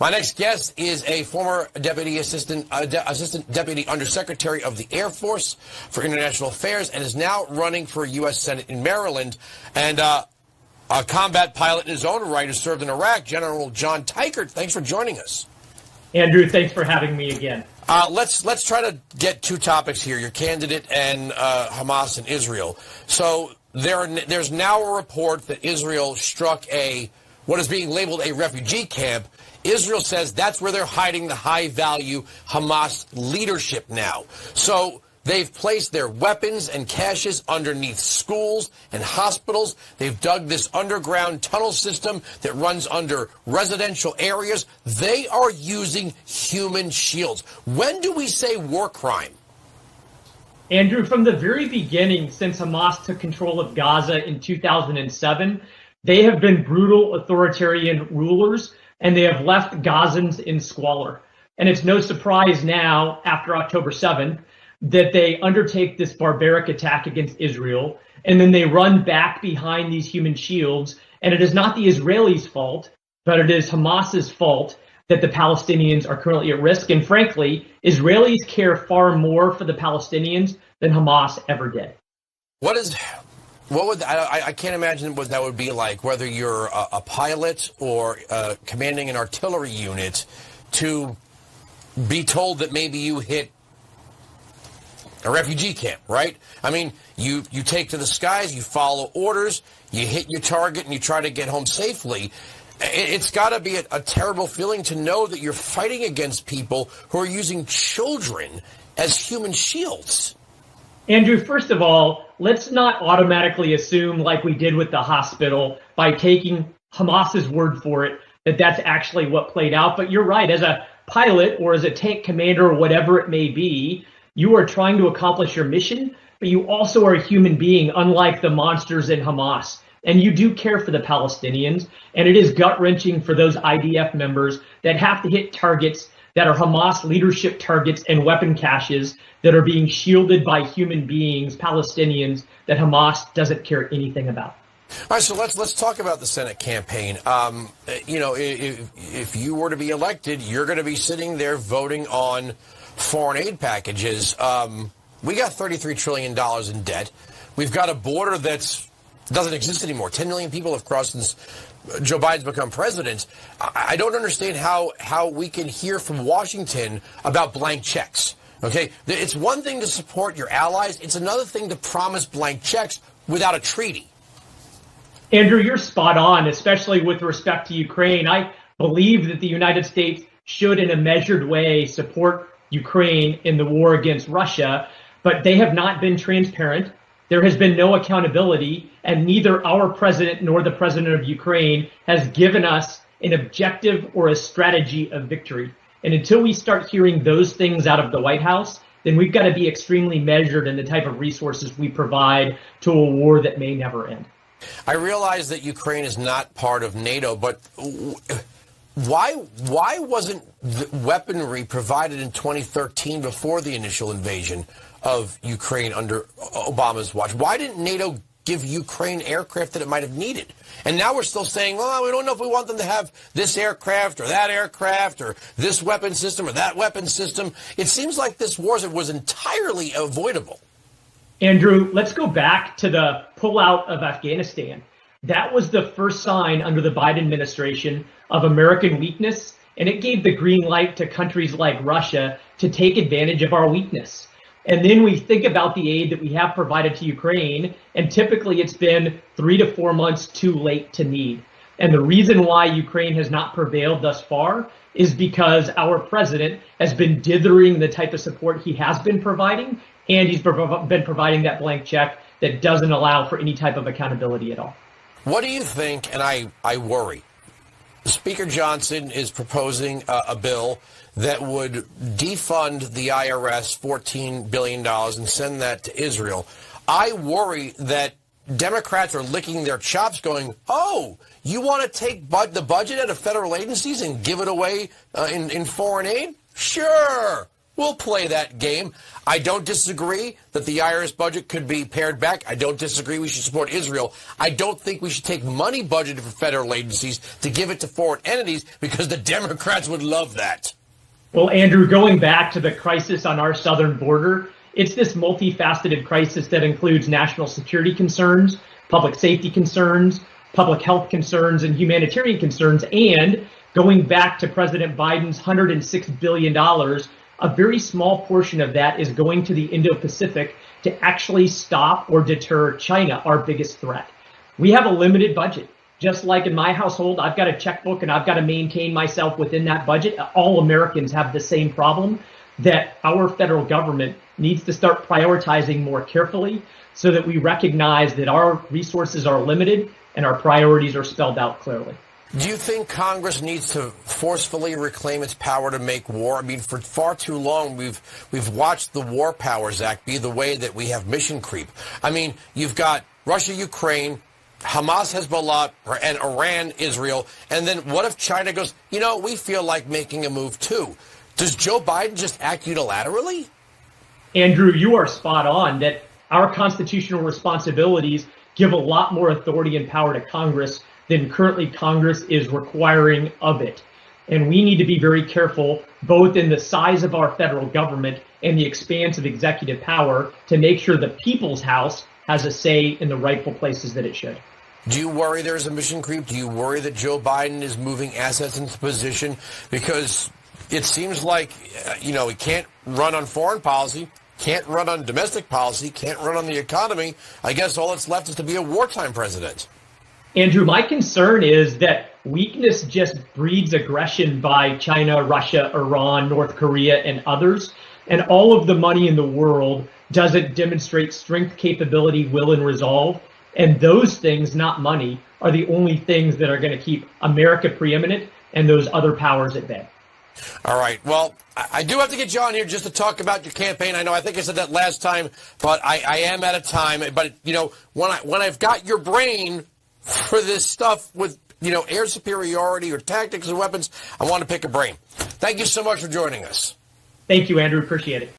My next guest is a former assistant deputy undersecretary of the Air Force for International Affairs and is now running for U.S. Senate in Maryland. And a combat pilot in his own right who served in Iraq, General John Teichert. Thanks for joining us. Andrew, thanks for having me again. Let's try to get two topics here, your candidate and Hamas and Israel. So there's now a report that Israel struck what is being labeled a refugee camp. Israel says that's where they're hiding the high-value Hamas leadership now. So they've placed their weapons and caches underneath schools and hospitals. They've dug this underground tunnel system that runs under residential areas. They are using human shields. When do we say war crime? Andrew, from the very beginning, since Hamas took control of Gaza in 2007, they have been brutal authoritarian rulers, and they have left Gazans in squalor. And it's no surprise now, after October 7th, that they undertake this barbaric attack against Israel, and then they run back behind these human shields. And it is not the Israelis' fault, but it is Hamas's fault that the Palestinians are currently at risk. And frankly, Israelis care far more for the Palestinians than Hamas ever did. I can't imagine what that would be like, whether you're a pilot or commanding an artillery unit, to be told that maybe you hit a refugee camp, right? I mean, you take to the skies, you follow orders, you hit your target, and you try to get home safely. It's got to be a terrible feeling to know that you're fighting against people who are using children as human shields. Andrew, first of all, let's not automatically assume, like we did with the hospital, by taking Hamas's word for it, that that's actually what played out. But you're right. As a pilot or as a tank commander or whatever it may be, you are trying to accomplish your mission, but you also are a human being, unlike the monsters in Hamas. And you do care for the Palestinians. And it is gut-wrenching for those IDF members that have to hit targets that are Hamas leadership targets and weapon caches that are being shielded by human beings, Palestinians, that Hamas doesn't care anything about. All right, so let's talk about the Senate campaign. If you were to be elected, you're going to be sitting there voting on foreign aid packages. We got $33 trillion in debt. We've got a border that doesn't exist anymore. 10 million people have crossed since Joe Biden's become president. I don't understand how we can hear from Washington about blank checks. Okay, it's one thing to support your allies. It's another thing to promise blank checks without a treaty. Andrew, you're spot on, especially with respect to Ukraine. I believe that the United States should, in a measured way, support Ukraine in the war against Russia, but they have not been transparent. There has been no accountability, and neither our president nor the president of Ukraine has given us an objective or a strategy of victory. And until we start hearing those things out of the White House, then we've got to be extremely measured in the type of resources we provide to a war that may never end. I realize that Ukraine is not part of NATO, but why wasn't the weaponry provided in 2013 before the initial invasion of Ukraine under Obama's watch? Why didn't NATO give Ukraine aircraft that it might have needed? And now we're still saying, well, we don't know if we want them to have this aircraft or that aircraft or this weapon system or that weapon system. It seems like this war was entirely avoidable. Andrew, let's go back to the pullout of Afghanistan. That was the first sign under the Biden administration of American weakness, and it gave the green light to countries like Russia to take advantage of our weakness. And then we think about the aid that we have provided to Ukraine, and typically it's been 3 to 4 months too late to need. And the reason why Ukraine has not prevailed thus far is because our president has been dithering the type of support he has been providing, and he's been providing that blank check that doesn't allow for any type of accountability at all. What do you think, and I worry, Speaker Johnson is proposing a bill that would defund the IRS $14 billion and send that to Israel. I worry that Democrats are licking their chops going, oh, you want to take the budget out of federal agencies and give it away in foreign aid? Sure. We'll play that game. I don't disagree that the IRS budget could be pared back. I don't disagree we should support Israel. I don't think we should take money budgeted for federal agencies to give it to foreign entities because the Democrats would love that. Well, Andrew, going back to the crisis on our southern border, it's this multifaceted crisis that includes national security concerns, public safety concerns, public health concerns, and humanitarian concerns. And going back to President Biden's $106 billion, a very small portion of that is going to the Indo-Pacific to actually stop or deter China, our biggest threat. We have a limited budget. Just like in my household, I've got a checkbook and I've got to maintain myself within that budget. All Americans have the same problem, that our federal government needs to start prioritizing more carefully so that we recognize that our resources are limited and our priorities are spelled out clearly. Do you think Congress needs to forcefully reclaim its power to make war? I mean, for far too long, we've watched the War Powers Act be the way that we have mission creep. I mean, you've got Russia, Ukraine, Hamas, Hezbollah, and Iran, Israel. And then what if China goes, you know, we feel like making a move too? Does Joe Biden just act unilaterally? Andrew, you are spot on that our constitutional responsibilities give a lot more authority and power to Congress than currently Congress is requiring of it. And we need to be very careful, both in the size of our federal government and the expanse of executive power, to make sure the people's house has a say in the rightful places that it should. Do you worry there's a mission creep? Do you worry that Joe Biden is moving assets into position? Because it seems like, he can't run on foreign policy, can't run on domestic policy, can't run on the economy. I guess all that's left is to be a wartime president. Andrew, my concern is that weakness just breeds aggression by China, Russia, Iran, North Korea, and others. And all of the money in the world doesn't demonstrate strength, capability, will, and resolve. And those things, not money, are the only things that are going to keep America preeminent and those other powers at bay. All right. Well, I do have to get you on here just to talk about your campaign. I think I said that last time, but I am out of time. But, when I've got your brain for this stuff with, air superiority or tactics and weapons, I want to pick a brain. Thank you so much for joining us. Thank you, Andrew. Appreciate it.